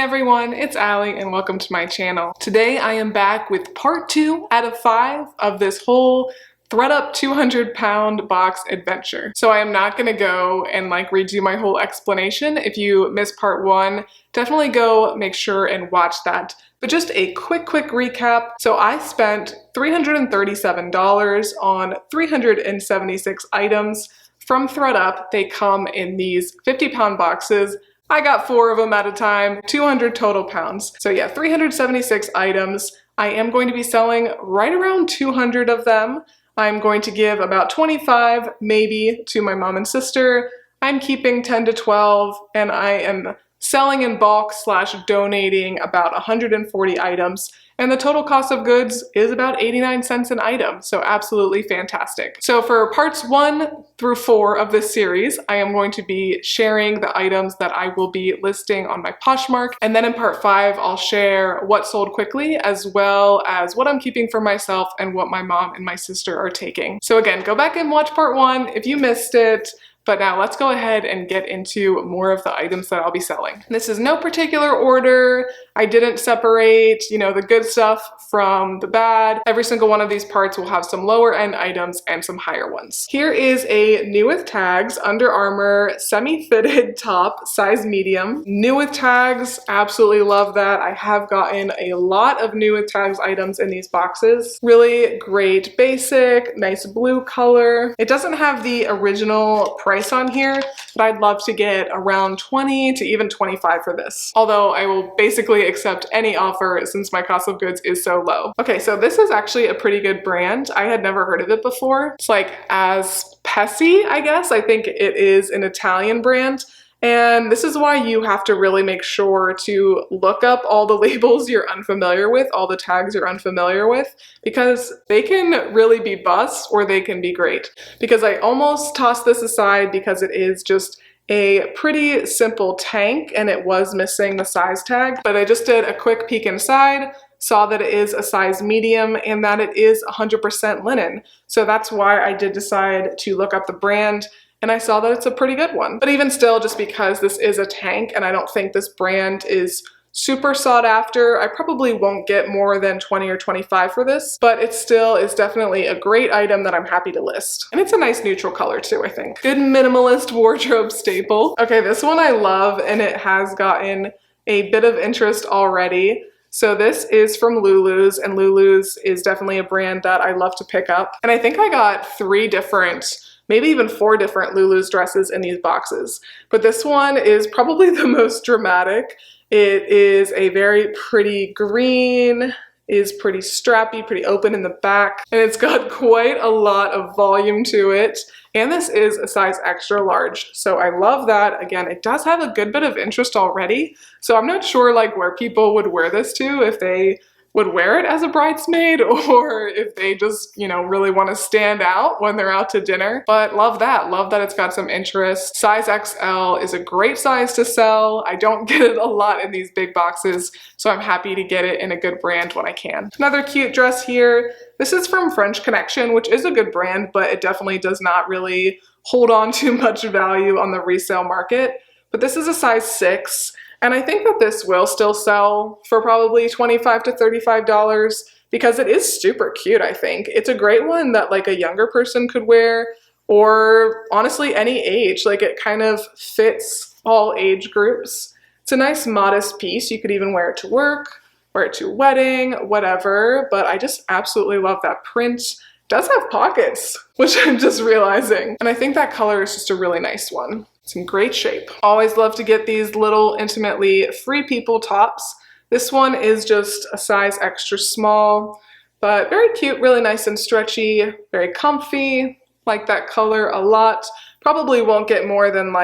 everyone, it's Allie and welcome to my channel. Today I am back with part 2 out of 5 of this whole ThredUp 200-pound box adventure. So I am not gonna go and redo my whole explanation. If you missed part 1, definitely go make sure and watch that. But just a quick recap. So I spent $337 on 376 items from ThredUp. They come in these 50-pound boxes. I got 4 of them at a time, 200 total pounds. So yeah, 376 items. I am going to be selling right around 200 of them. I'm going to give about 25 maybe to my mom and sister. I'm keeping 10 to 12 and I am selling in bulk / donating about 140 items. And the total cost of goods is about 89 cents an item, so absolutely fantastic. So for parts 1 through 4 of this series, I am going to be sharing the items that I will be listing on my Poshmark. And then in part 5, I'll share what sold quickly, as well as what I'm keeping for myself and what my mom and my sister are taking. So again, go back and watch part 1 if you missed it. But now let's go ahead and get into more of the items that I'll be selling. This is no particular order. I didn't separate, the good stuff from the bad. Every single one of these parts will have some lower end items and some higher ones. Here is a new with tags Under Armour semi-fitted top, size medium. New with tags, absolutely love that. I have gotten a lot of new with tags items in these boxes. Really great basic, nice blue color. It doesn't have the original price on here, but I'd love to get around 20 to even 25 for this. Although I will basically accept any offer since my cost of goods is so low. Okay, so this is actually a pretty good brand. I had never heard of it before. It's Aspesi, I guess. I think it is an Italian brand. And this is why you have to really make sure to look up all the labels you're unfamiliar with, all the tags you're unfamiliar with, because they can really be bust or they can be great. Because I almost tossed this aside because it is just a pretty simple tank and it was missing the size tag, but I just did a quick peek inside, saw that it is a size medium and that it is 100% linen. So that's why I did decide to look up the brand. And I saw that it's a pretty good one. But even still, just because this is a tank and I don't think this brand is super sought after, I probably won't get more than 20 or 25 for this, but it still is definitely a great item that I'm happy to list. And it's a nice neutral color too, I think. Good minimalist wardrobe staple. Okay, this one I love and it has gotten a bit of interest already. So this is from Lulu's, and Lulu's is definitely a brand that I love to pick up. And I think I got 3 different, maybe even 4 different Lulu's dresses in these boxes. But this one is probably the most dramatic. It is a very pretty green, is pretty strappy, pretty open in the back, and it's got quite a lot of volume to it. And this is a size extra large. So I love that. Again, it does have a good bit of interest already. So I'm not sure where people would wear this to, if they would wear it as a bridesmaid or if they just, really want to stand out when they're out to dinner. But love that it's got some interest. Size XL is a great size to sell. I don't get it a lot in these big boxes, so I'm happy to get it in a good brand when I can. Another cute dress here. This is from French Connection, which is a good brand, but it definitely does not really hold on to much value on the resale market. But this is a size 6. And I think that this will still sell for probably $25 to $35 because it is super cute, I think. It's a great one that a younger person could wear, or honestly any age. It kind of fits all age groups. It's a nice modest piece. You could even wear it to work, wear it to a wedding, whatever. But I just absolutely love that print. It does have pockets, which I'm just realizing. And I think that color is just a really nice one. It's in great shape. Always love to get these little intimately free people tops. This one is just a size extra small, but very cute, really nice and stretchy, very comfy. Like that color a lot. Probably won't get more than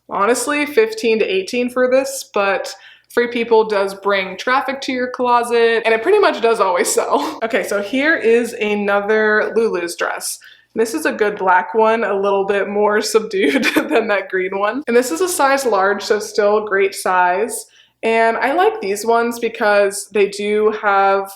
honestly 15 to 18 for this, but Free People does bring traffic to your closet and it pretty much does always sell. Okay, so here is another Lulu's dress. This is a good black one, a little bit more subdued than that green one. And this is a size large, so still great size. And I like these ones because they do have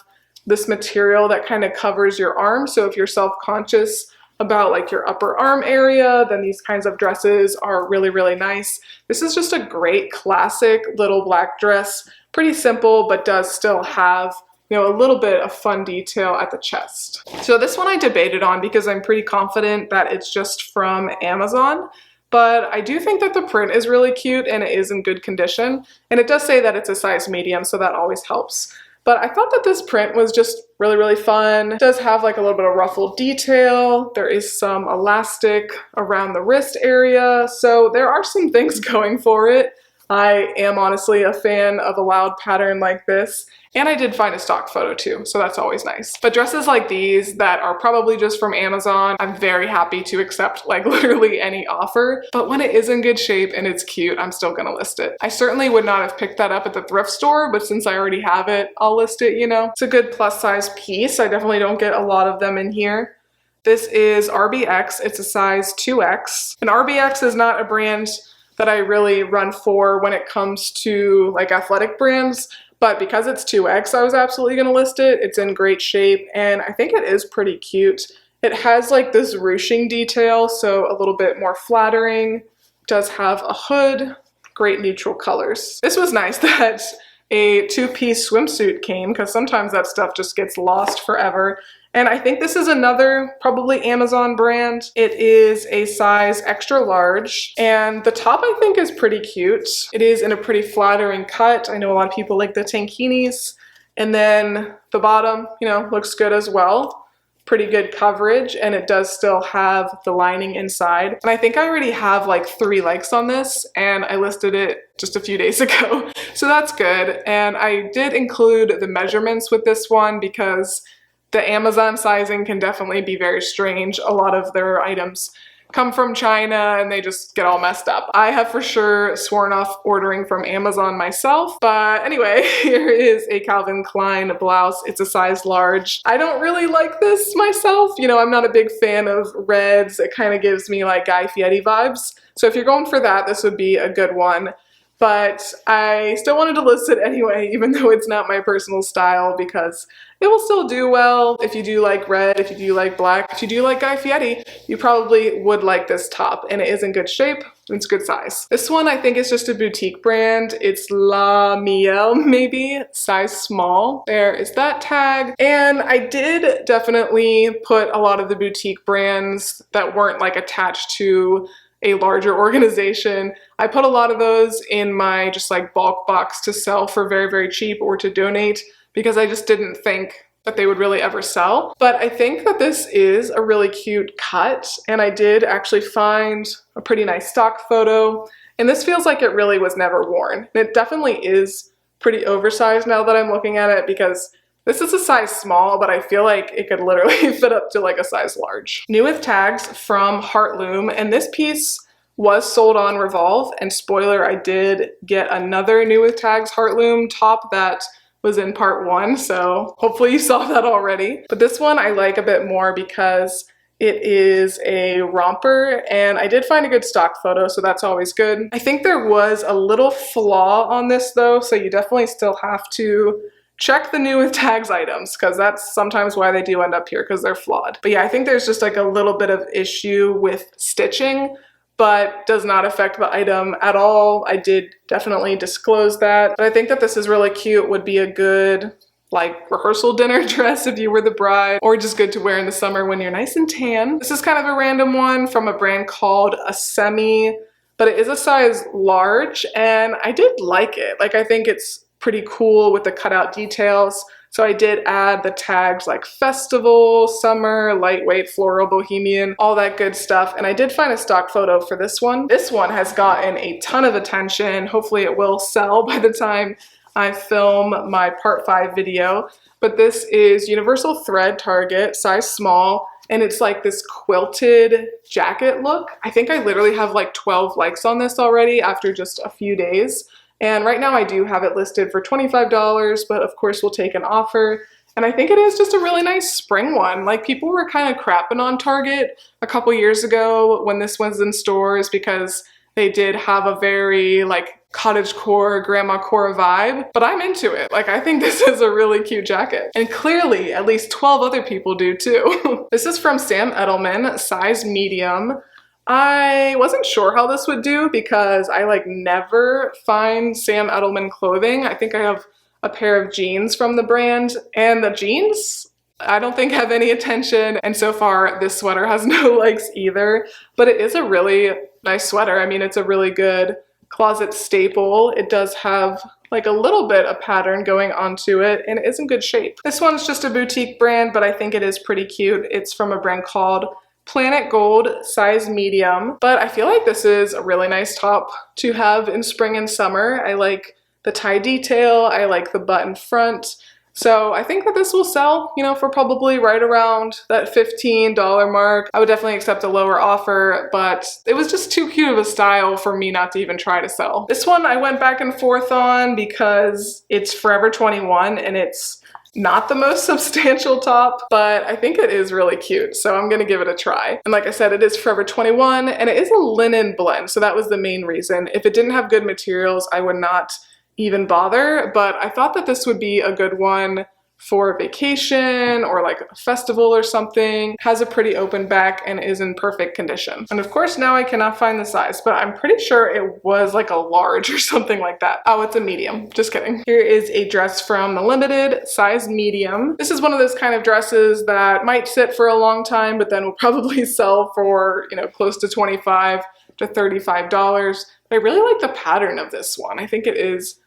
this material that kind of covers your arm. So if you're self-conscious about like your upper arm area, then these kinds of dresses are really, really nice. This is just a great classic little black dress, pretty simple, but does still have, you know, a little bit of fun detail at the chest. So this one I debated on because I'm pretty confident that it's just from Amazon, but I do think that the print is really cute and it is in good condition. And it does say that it's a size medium, so that always helps. But I thought that this print was just really, really fun. It does have like a little bit of ruffled detail. There is some elastic around the wrist area. So there are some things going for it. I am honestly a fan of a loud pattern like this, and I did find a stock photo too, so that's always nice. But dresses like these that are probably just from Amazon, I'm very happy to accept like literally any offer, but when it is in good shape and it's cute, I'm still gonna list it. I certainly would not have picked that up at the thrift store, but since I already have it, I'll list it, you know. It's a good plus size piece. I definitely don't get a lot of them in here. This is RBX, it's a size 2X, and RBX is not a brand that I really run for when it comes to like athletic brands, but because it's 2X, I was absolutely gonna list it. It's in great shape, and I think it is pretty cute. It has like this ruching detail, so a little bit more flattering. It does have a hood, great neutral colors. This was nice that a two-piece swimsuit came, because sometimes that stuff just gets lost forever. And I think this is another probably Amazon brand. It is a size extra large, and the top I think is pretty cute. It is in a pretty flattering cut. I know a lot of people like the tankinis. And then the bottom, you know, looks good as well. Pretty good coverage, and it does still have the lining inside. And I think I already have like 3 likes on this, and I listed it just a few days ago. So that's good. And I did include the measurements with this one because the Amazon sizing can definitely be very strange. A lot of their items come from China and they just get all messed up. I have for sure sworn off ordering from Amazon myself. But anyway, here is a Calvin Klein blouse. It's a size large. I don't really like this myself. You know, I'm not a big fan of reds. It kind of gives me like Guy Fieri vibes. So if you're going for that, this would be a good one. But I still wanted to list it anyway, even though it's not my personal style, because it will still do well. If you do like red, if you do like black, if you do like Guy Fieri, you probably would like this top, and it is in good shape. It's good size. This one I think is just a boutique brand. It's La Miel, maybe, size small. There is that tag. And I did definitely put a lot of the boutique brands that weren't like attached to a larger organization. I put a lot of those in my just like bulk box to sell for very, very cheap or to donate, because I just didn't think that they would really ever sell. But I think that this is a really cute cut, and I did actually find a pretty nice stock photo, and this feels like it really was never worn. And it definitely is pretty oversized now that I'm looking at it, because this is a size small, but I feel like it could literally fit up to like a size large. New with tags from Heartloom, and this piece was sold on Revolve, and spoiler, I did get another new with tags Heartloom top that was in part 1, so hopefully you saw that already. But this one I like a bit more because it is a romper, and I did find a good stock photo, so that's always good. I think there was a little flaw on this though, so you definitely still have to check the new with tags items, because that's sometimes why they do end up here, because they're flawed. But yeah, I think there's just like a little bit of issue with stitching, but does not affect the item at all. I did definitely disclose that. But I think that this is really cute, would be a good like rehearsal dinner dress if you were the bride, or just good to wear in the summer when you're nice and tan. This is kind of a random one from a brand called Asemi, but it is a size large, and I did like it. Like, I think it's pretty cool with the cutout details. So I did add the tags like festival, summer, lightweight, floral, bohemian, all that good stuff. And I did find a stock photo for this one. This one has gotten a ton of attention. Hopefully it will sell by the time I film my part 5 video. But this is Universal Thread Target, size small, and it's like this quilted jacket look. I think I literally have like 12 likes on this already after just a few days. And right now I do have it listed for $25, but of course we'll take an offer. And I think it is just a really nice spring one. Like, people were kind of crapping on Target a couple years ago when this was in stores, because they did have a very like cottagecore, grandma-core vibe, but I'm into it. Like, I think this is a really cute jacket. And clearly, at least 12 other people do too. This is from Sam Edelman, size medium. I wasn't sure how this would do because I like never find Sam Edelman clothing. I think I have a pair of jeans from the brand, and the jeans I don't think have any attention, and so far this sweater has no likes either, but it is a really nice sweater. I mean, it's a really good closet staple. It does have like a little bit of pattern going onto it, and it is in good shape. This one's just a boutique brand, but I think it is pretty cute. It's from a brand called Planet Gold, size medium, but I feel like this is a really nice top to have in spring and summer. I like the tie detail, I like the button front. So I think that this will sell, you know, for probably right around that $15 mark. I would definitely accept a lower offer, but it was just too cute of a style for me not to even try to sell. This one I went back and forth on because it's Forever 21 and it's not the most substantial top, but I think it is really cute, so I'm gonna give it a try. And like I said, it is Forever 21 and it is a linen blend, so that was the main reason. If it didn't have good materials, I would not even bother, but I thought that this would be a good one for a vacation or like a festival or something. Has a pretty open back and is in perfect condition. And of course now I cannot find the size, but I'm pretty sure it was like a large or something like that. Oh, it's a medium, just kidding. Here is a dress from the Limited, size medium. This is one of those kind of dresses that might sit for a long time, but then will probably sell for, you know, close to $25 to $35. But I really like the pattern of this one. I think it is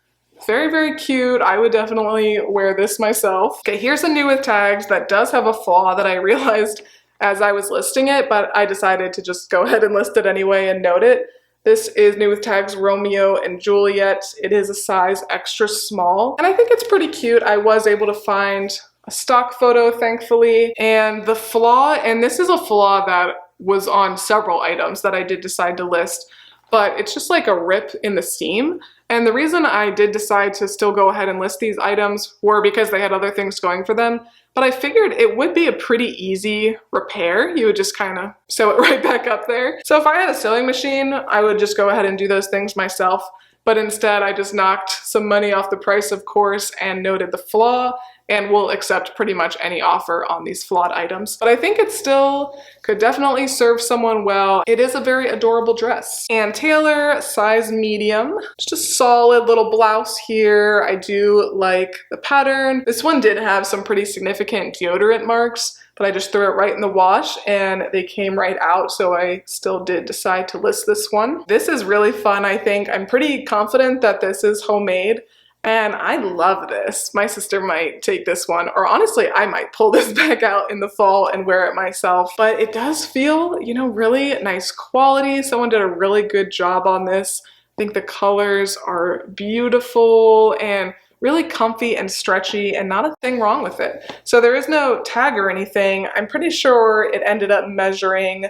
very, very cute. I would definitely wear this myself. Okay, here's a new with tags that does have a flaw that I realized as I was listing it, but I decided to just go ahead and list it anyway and note it. This is new with tags Romeo and Juliet. It is a size extra small, and I think it's pretty cute. I was able to find a stock photo, thankfully, and the flaw, and this is a flaw that was on several items that I did decide to list, but it's just like a rip in the seam. And the reason I did decide to still go ahead and list these items were because they had other things going for them, but I figured it would be a pretty easy repair. You would just kind of sew it right back up there. So if I had a sewing machine, I would just go ahead and do those things myself, but instead I just knocked some money off the price, of course, and noted the flaw, and will accept pretty much any offer on these flawed items. But I think it still could definitely serve someone well. It is a very adorable dress. And Taylor, size medium. Just a solid little blouse here. I do like the pattern. This one did have some pretty significant deodorant marks, but I just threw it right in the wash and they came right out, so I still did decide to list this one. This is really fun, I think. I'm pretty confident that this is homemade, and I love this. My sister might take this one, or honestly, I might pull this back out in the fall and wear it myself. But it does feel, you know, really nice quality. Someone did a really good job on this. I think the colors are beautiful and really comfy and stretchy, and not a thing wrong with it. So there is no tag or anything. I'm pretty sure it ended up measuring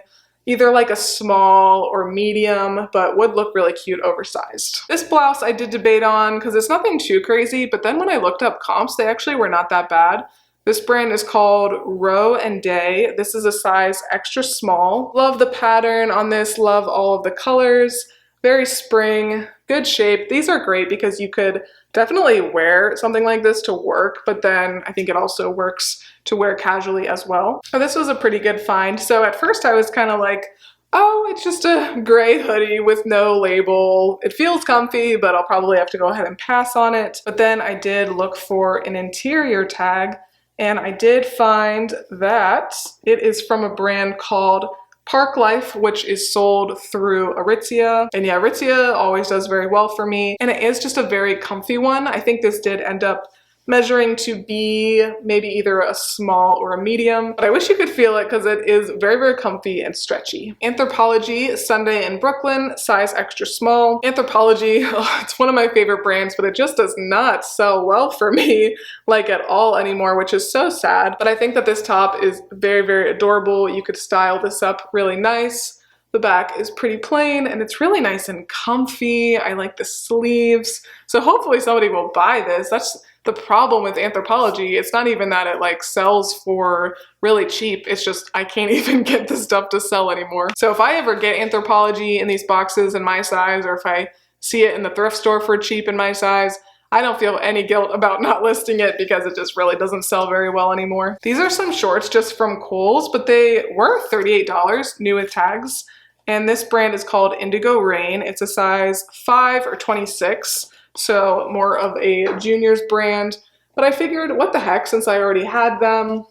either like a small or medium, but would look really cute oversized. This blouse I did debate on because it's nothing too crazy, but then when I looked up comps, they actually were not that bad. This brand is called Row and Day. This is a size extra small. Love the pattern on this, love all of the colors. Very spring, good shape. These are great because you could definitely wear something like this to work, but then I think it also works to wear casually as well. So this was a pretty good find. So at first I was kind of like, oh, it's just a gray hoodie with no label. It feels comfy, but I'll probably have to go ahead and pass on it. But then I did look for an interior tag, and I did find that it is from a brand called Park Life, which is sold through Aritzia. And yeah, Aritzia always does very well for me. And it is just a very comfy one. I think this did end up measuring to be maybe either a small or a medium, but I wish you could feel it because it is very, very comfy and stretchy. Anthropologie, Sunday in Brooklyn, size extra small. Anthropologie, it's one of my favorite brands, but it just does not sell well for me, like at all anymore, which is so sad. But I think that this top is very, very adorable. You could style this up really nice. The back is pretty plain and it's really nice and comfy. I like the sleeves. So hopefully somebody will buy this. That's the problem with Anthropologie. It's not even that it like sells for really cheap. It's just I can't even get the stuff to sell anymore. So if I ever get Anthropologie in these boxes in my size, or if I see it in the thrift store for cheap in my size, I don't feel any guilt about not listing it because it just really doesn't sell very well anymore. These are some shorts just from Kohl's, but they were $38, new with tags. And this brand is called Indigo Rain. It's a size 5 or 26, so more of a juniors brand. But I figured, what the heck, since I already had them,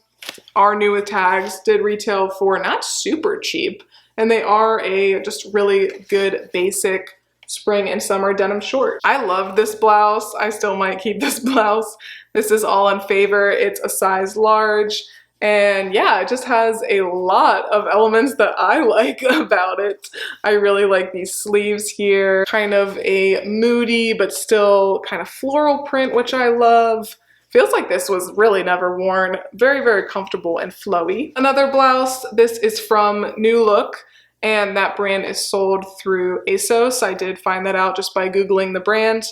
are new with tags, did retail for not super cheap. And they are a just really good basic spring and summer denim short. I love this blouse. I still might keep this blouse. This is all in favor. It's a size large. And yeah, it just has a lot of elements that I like about it. I really like these sleeves here. Kind of a moody but still kind of floral print, which I love. Feels like this was really never worn. Very, very comfortable and flowy. Another blouse, this is from New Look. And that brand is sold through ASOS. I did find that out just by Googling the brand.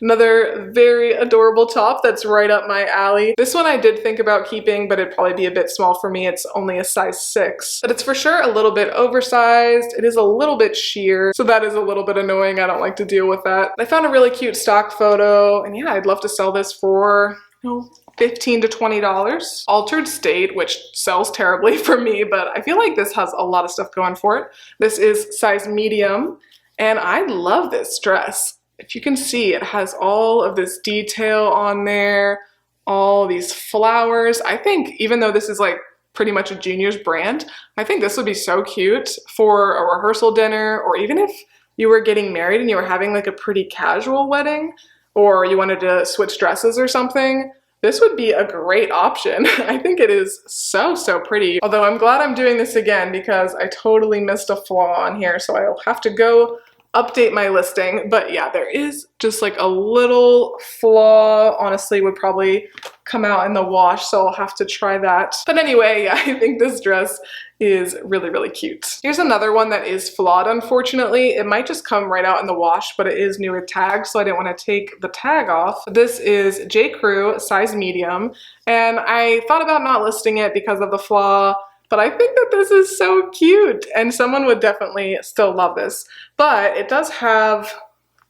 Another very adorable top that's right up my alley. This one I did think about keeping, but it'd probably be a bit small for me. It's only a size 6. But it's for sure a little bit oversized. It is a little bit sheer, so that is a little bit annoying. I don't like to deal with that. I found a really cute stock photo, and yeah, I'd love to sell this for, $15 to $20. Altered State, which sells terribly for me, but I feel like this has a lot of stuff going for it. This is size medium, and I love this dress. If you can see, it has all of this detail on there, all these flowers. I think even though this is like pretty much a juniors brand, I think this would be so cute for a rehearsal dinner, or even if you were getting married and you were having like a pretty casual wedding, or you wanted to switch dresses or something. This would be a great option. I think it is so, so pretty. Although I'm glad I'm doing this again because I totally missed a flaw on here, so I'll have to go update my listing. But yeah, there is just like a little flaw. Honestly, would probably come out in the wash, so I'll have to try that. But anyway, yeah, I think this dress is really, really cute. Here's another one that is flawed, unfortunately. It might just come right out in the wash, but it is new with tags, so I didn't want to take the tag off. This is J. Crew, size medium, and I thought about not listing it because of the flaw, but I think that this is so cute, and someone would definitely still love this. But it does have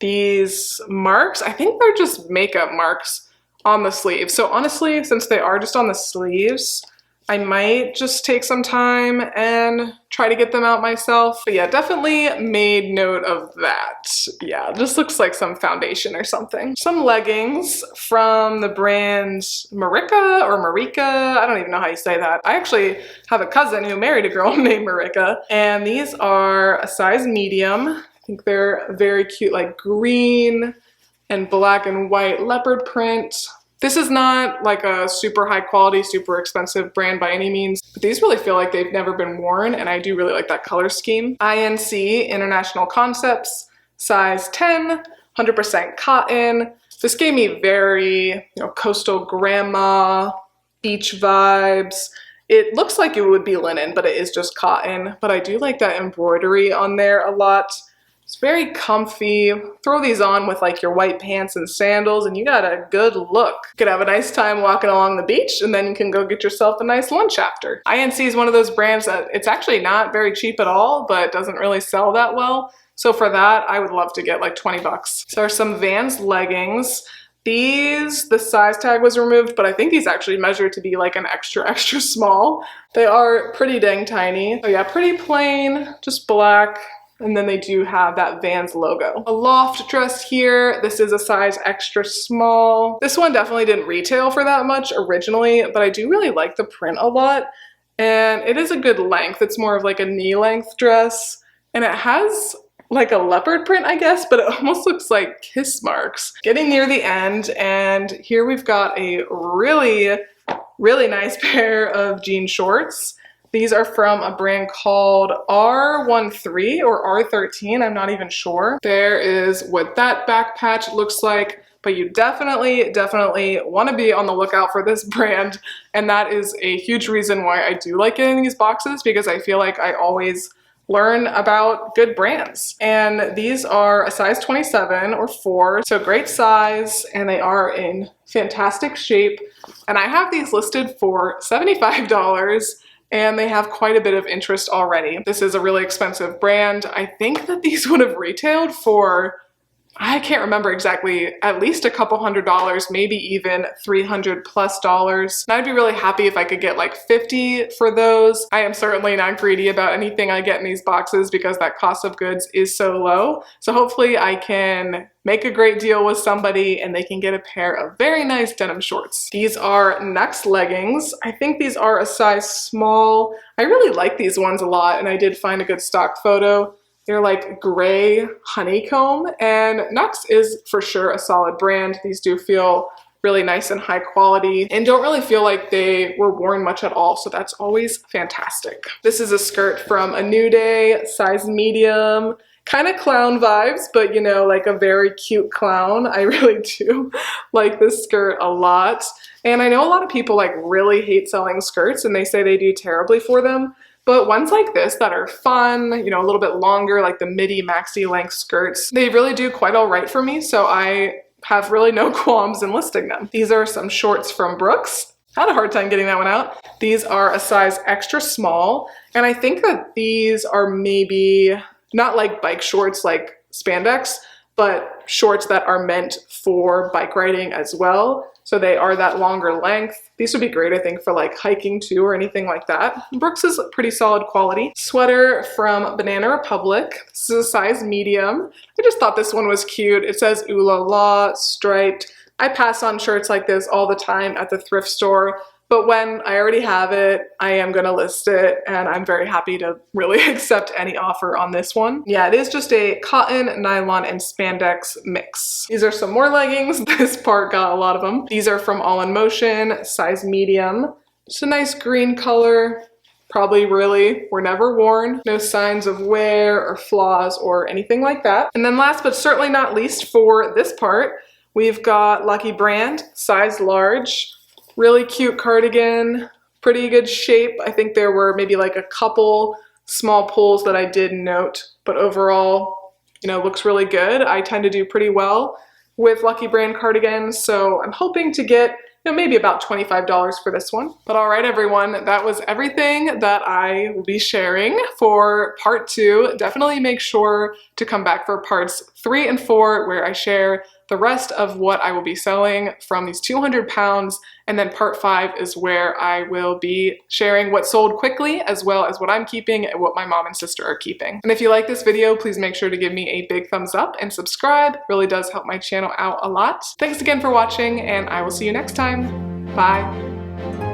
these marks. I think they're just makeup marks on the sleeves. So honestly, since they are just on the sleeves, I might just take some time and try to get them out myself. But yeah, definitely made note of that. Yeah, it just looks like some foundation or something. Some leggings from the brand Marika or Marika. I don't even know how you say that. I actually have a cousin who married a girl named Marika, and these are a size medium. I think they're very cute, like green and black and white leopard print. This is not like a super high quality, super expensive brand by any means, but these really feel like they've never been worn, and I do really like that color scheme. INC, International Concepts, size 10, 100% cotton. This gave me very, coastal grandma, beach vibes. It looks like it would be linen, but it is just cotton. But I do like that embroidery on there a lot. It's very comfy. Throw these on with like your white pants and sandals and you got a good look. You could have a nice time walking along the beach, and then you can go get yourself a nice lunch after. INC is one of those brands that it's actually not very cheap at all, but doesn't really sell that well. So for that, I would love to get like 20 bucks. So there's some Vans leggings. These, the size tag was removed, but I think these actually measure to be like an extra, extra small. They are pretty dang tiny. So yeah, pretty plain, just black. And then they do have that Vans logo. A loft dress here. This is a size extra small. This one definitely didn't retail for that much originally, but I do really like the print a lot. And it is a good length. It's more of like a knee length dress. And it has like a leopard print, I guess, but it almost looks like kiss marks. Getting near the end, and here we've got a really, really nice pair of jean shorts. These are from a brand called R13 or R13, I'm not even sure. There is what that back patch looks like, but you definitely want to be on the lookout for this brand. And that is a huge reason why I do like getting these boxes, because I feel like I always learn about good brands. And these are a size 27 or 4, so great size, and they are in fantastic shape. And I have these listed for $75. And they have quite a bit of interest already. This is a really expensive brand. I think that these would have retailed for I can't remember exactly, at least a couple $100s, maybe even $300+. And I'd be really happy if I could get like 50 for those. I am certainly not greedy about anything I get in these boxes because that cost of goods is so low. So hopefully I can make a great deal with somebody and they can get a pair of very nice denim shorts. These are Next leggings. I think these are a size small. I really like these ones a lot, and I did find a good stock photo. They're like gray honeycomb, and Nux is for sure a solid brand. These do feel really nice and high quality and don't really feel like they were worn much at all, so that's always fantastic. This is a skirt from A New Day, size medium. Kind of clown vibes, but you know, like a very cute clown. I really do like this skirt a lot. And I know a lot of people like really hate selling skirts and they say they do terribly for them. But ones like this that are fun, you know, a little bit longer, like the midi maxi length skirts, they really do quite all right for me. So I have really no qualms in listing them. These are some shorts from Brooks. Had a hard time getting that one out. These are a size extra small. And I think that these are maybe not like bike shorts like spandex, but shorts that are meant for bike riding as well. So they are that longer length. These would be great, I think, for like hiking too or anything like that. Brooks is pretty solid quality. Sweater from Banana Republic. This is a size medium. I just thought this one was cute. It says ooh la la, striped. I pass on shirts like this all the time at the thrift store. But when I already have it, I am gonna list it, and I'm very happy to really accept any offer on this one. Yeah, it is just a cotton, nylon, and spandex mix. These are some more leggings. This part got a lot of them. These are from All in Motion, size medium. Just a nice green color. Probably really were never worn. No signs of wear or flaws or anything like that. And then last but certainly not least for this part, we've got Lucky Brand, size large. Really cute cardigan, pretty good shape. I think there were maybe like a couple small pulls that I did note, but overall, you know, looks really good. I tend to do pretty well with Lucky Brand cardigans, so I'm hoping to get, you know, maybe about $25 for this one. But all right, everyone, that was everything that I will be sharing for part 2. Definitely make sure to come back for parts 3 and 4, where I share the rest of what I will be selling from these 200 pounds. And then part 5 is where I will be sharing what sold quickly, as well as what I'm keeping and what my mom and sister are keeping. And if you like this video, please make sure to give me a big thumbs up and subscribe. It really does help my channel out a lot. Thanks again for watching, and I will see you next time. Bye.